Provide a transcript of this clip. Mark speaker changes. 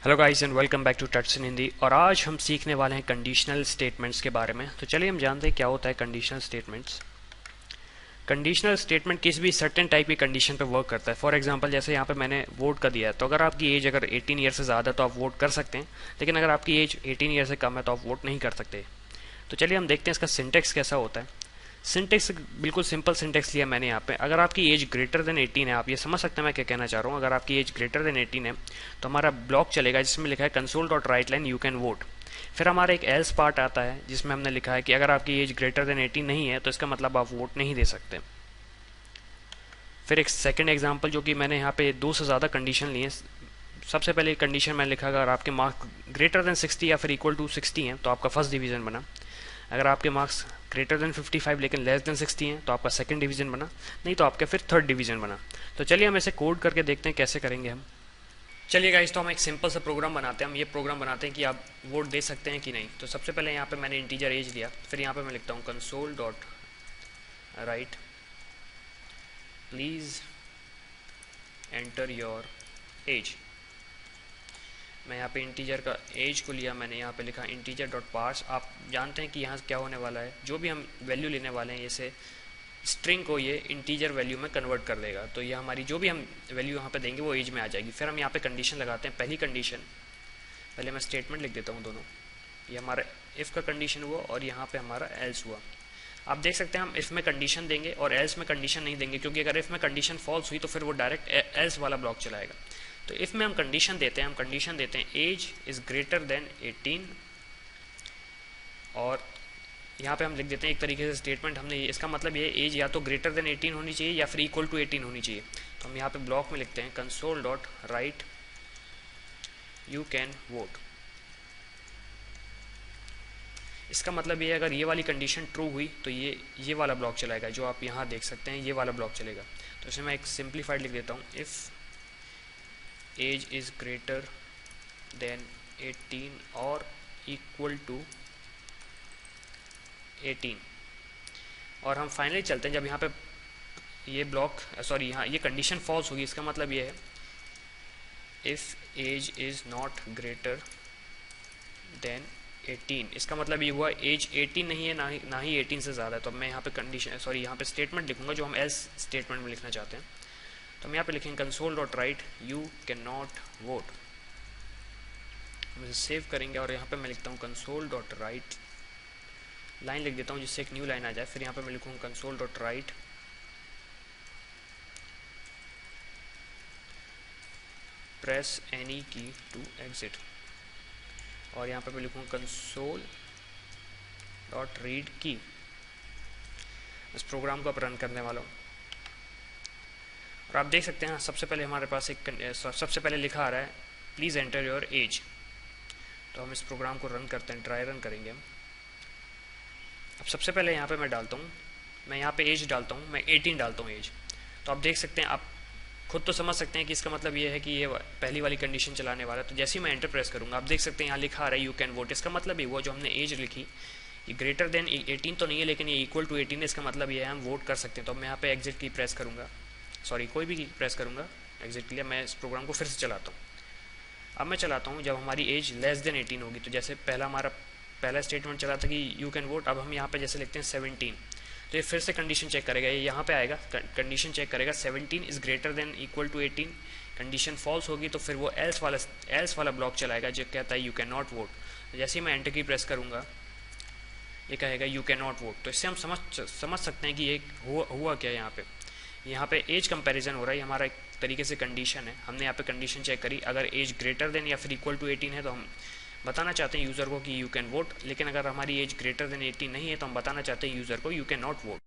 Speaker 1: Hello guys and welcome back to Tuts in Hindi. और आज हम सीखने वाले हैं कंडीशनल स्टेटमेंट्स के बारे में। तो चलिए हम जानते हैं क्या होता है कंडीशनल स्टेटमेंट्स। कंडीशनल स्टेटमेंट किसी भी सर्टेन टाइप की कंडीशन पे वर्क करता है। फॉर एग्जांपल जैसे यहाँ पे मैंने वोट का दिया है, तो अगर आपकी एज अगर 18 ईयर से ज़्यादा है तो आप वोट कर सकते हैं, लेकिन अगर आपकी एज 18 ईयर से कम है तो आप वोट नहीं कर सकते। तो चलिए हम देखते हैं इसका सिंटेक्स कैसा होता है। सिंटेक्स बिल्कुल सिंपल सिंटेक्स लिया मैंने यहाँ पे। अगर आपकी एज ग्रेटर देन 18 है, आप ये समझ सकते हैं मैं क्या कहना चाह रहा हूँ। अगर आपकी एज ग्रेटर देन 18 है तो हमारा ब्लॉक चलेगा जिसमें लिखा है console dot right line you can vote. फिर हमारा एक एल्स पार्ट आता है जिसमें हमने लिखा है कि अगर आपकी एज ग्रेटर देन 18 नहीं है तो इसका मतलब आप वोट नहीं दे सकते। फिर एक सेकंड एग्जांपल जो कि मैंने यहाँ पे दो से ज़्यादा कंडीशन लिए। सबसे पहले कंडीशन मैंने लिखा अगर आपके मार्क्स ग्रेटर देन 60 या फिर इक्वल टू 60 हैं तो आपका फर्स्ट डिवीज़न बना। अगर आपके मार्क्स ग्रेटर देन 55 लेकिन लेस देन 60 हैं तो आपका सेकंड डिवीज़न बना, नहीं तो आपका फिर थर्ड डिवीज़न बना। तो चलिए हम इसे कोड करके देखते हैं कैसे करेंगे हम। चलिए गाइस, तो हम एक सिंपल सा प्रोग्राम बनाते हैं। हम ये प्रोग्राम बनाते हैं कि आप वोट दे सकते हैं कि नहीं। तो सबसे पहले यहाँ पे मैंने इंटीजर एज लिया, फिर यहाँ पे मैं लिखता हूँ console dot right please enter your age. मैं यहाँ पे इंटीजर का एज को लिया, मैंने यहाँ पे लिखा इंटीजर डॉट पार्स। आप जानते हैं कि यहाँ क्या होने वाला है, जो भी हम वैल्यू लेने वाले हैं इसे स्ट्रिंग को ये इंटीजर वैल्यू में कन्वर्ट कर देगा। तो ये हमारी जो भी हम वैल्यू यहाँ पे देंगे वो एज में आ जाएगी। फिर हम यहाँ पे कंडीशन लगाते हैं। पहली कंडीशन, पहले मैं स्टेटमेंट लिख देता हूँ दोनों। ये हमारा इफ़ का कंडीशन हुआ और यहाँ पे हमारा एल्स हुआ। आप देख सकते हैं हम इफ़ में कंडीशन देंगे और एल्स में कंडीशन नहीं देंगे, क्योंकि अगर इफ़ में कंडीशन फॉल्स हुई तो फिर वो डायरेक्ट एल्स वाला ब्लॉक चलाएगा। तो इफ़ में हम कंडीशन देते हैं, एज इज़ ग्रेटर देन 18 और यहाँ पे हम लिख देते हैं एक तरीके से स्टेटमेंट हमने। इसका मतलब ये एज या तो ग्रेटर देन 18 होनी चाहिए या फिर इक्वल टू 18 होनी चाहिए। तो हम यहाँ पे ब्लॉक में लिखते हैं console dot right you can vote. इसका मतलब ये अगर ये वाली कंडीशन ट्रू हुई तो ये वाला ब्लॉक चलाएगा, जो आप यहाँ देख सकते हैं ये वाला ब्लॉक चलेगा। तो इसे मैं एक सिंप्लीफाइड लिख देता हूँ, if age is greater than 18 और इक्वल टू 18। और हम फाइनली चलते हैं, जब यहाँ पे ये ब्लॉक यहाँ ये कंडीशन फॉल्स होगी, इसका मतलब ये है if age is not greater than 18। इसका मतलब ये हुआ एज 18 नहीं है, ना ही 18 से ज़्यादा है। तो मैं यहाँ पे कंडीशन यहाँ पे स्टेटमेंट लिखूंगा जो हम एल्स स्टेटमेंट में लिखना चाहते हैं। तो हम यहाँ पे लिखेंगे console dot right you can not vote. हम इसे सेव करेंगे और यहाँ पे मैं लिखता हूँ कंसोल डॉट राइट, लाइन लिख देता हूँ जिससे एक न्यू लाइन आ जाए। फिर यहाँ पे मैं लिखूँगा console dot right press any की टू एग्जिट। और यहाँ पे मैं लिखूँगा कंसोल डॉट रीड की। इस प्रोग्राम को अब रन करने वाला हूँ और आप देख सकते हैं सबसे पहले हमारे पास सबसे पहले लिखा आ रहा है प्लीज़ एंटर योर एज। तो हम इस प्रोग्राम को रन करते हैं, ट्राई रन करेंगे हम। अब सबसे पहले यहाँ पे मैं डालता हूँ, मैं यहाँ पे एज डालता हूँ, मैं 18 डालता हूँ एज। तो आप देख सकते हैं, आप खुद तो समझ सकते हैं कि इसका मतलब ये है कि ये पहली वाली कंडीशन चलाने वाला है। तो जैसे ही मैं एंटर प्रेस करूँगा आप देख सकते हैं यहाँ लिखा आ रहा है यू कैन वोट। इसका मतलब ये हुआ जो हमने एज लिखी ये ग्रेटर देन 18 तो नहीं है, लेकिन ये इक्वल टू 18 है। इसका मतलब ये है हम वोट कर सकते हैं। तो मैं यहाँ पे एग्जिट की प्रेस करूँगा, कोई भी की प्रेस करूँगा एग्जिट के लिए। मैं इस प्रोग्राम को फिर से चलाता हूँ। अब मैं चलाता हूँ जब हमारी एज लेस देन 18 होगी। तो जैसे पहला स्टेटमेंट चला था कि यू कैन वोट, अब हम यहाँ पे जैसे लिखते हैं 17। तो ये फिर से कंडीशन चेक करेगा, ये यहाँ पे आएगा कंडीशन चेक करेगा 17 is greater than equal to 18। Condition false होगी तो फिर वो एल्स वाला ब्लॉक चलाएगा जो कहता है यू कैन नॉट वोट। तो जैसे ही मैं एंटर की प्रेस करूँगा ये कहेगा यू कैन नॉट वोट। तो इससे हम समझ सकते हैं कि ये हुआ क्या यहाँ पे एज कंपैरिजन हो रहा है। हमारा एक तरीके से कंडीशन है, हमने यहाँ पे कंडीशन चेक करी, अगर एज ग्रेटर देन या फिर इक्वल टू 18 है तो हम बताना चाहते हैं यूज़र को कि यू कैन वोट, लेकिन अगर हमारी एज ग्रेटर देन 18 नहीं है तो हम बताना चाहते हैं यूज़र को यू कैन नॉट वोट।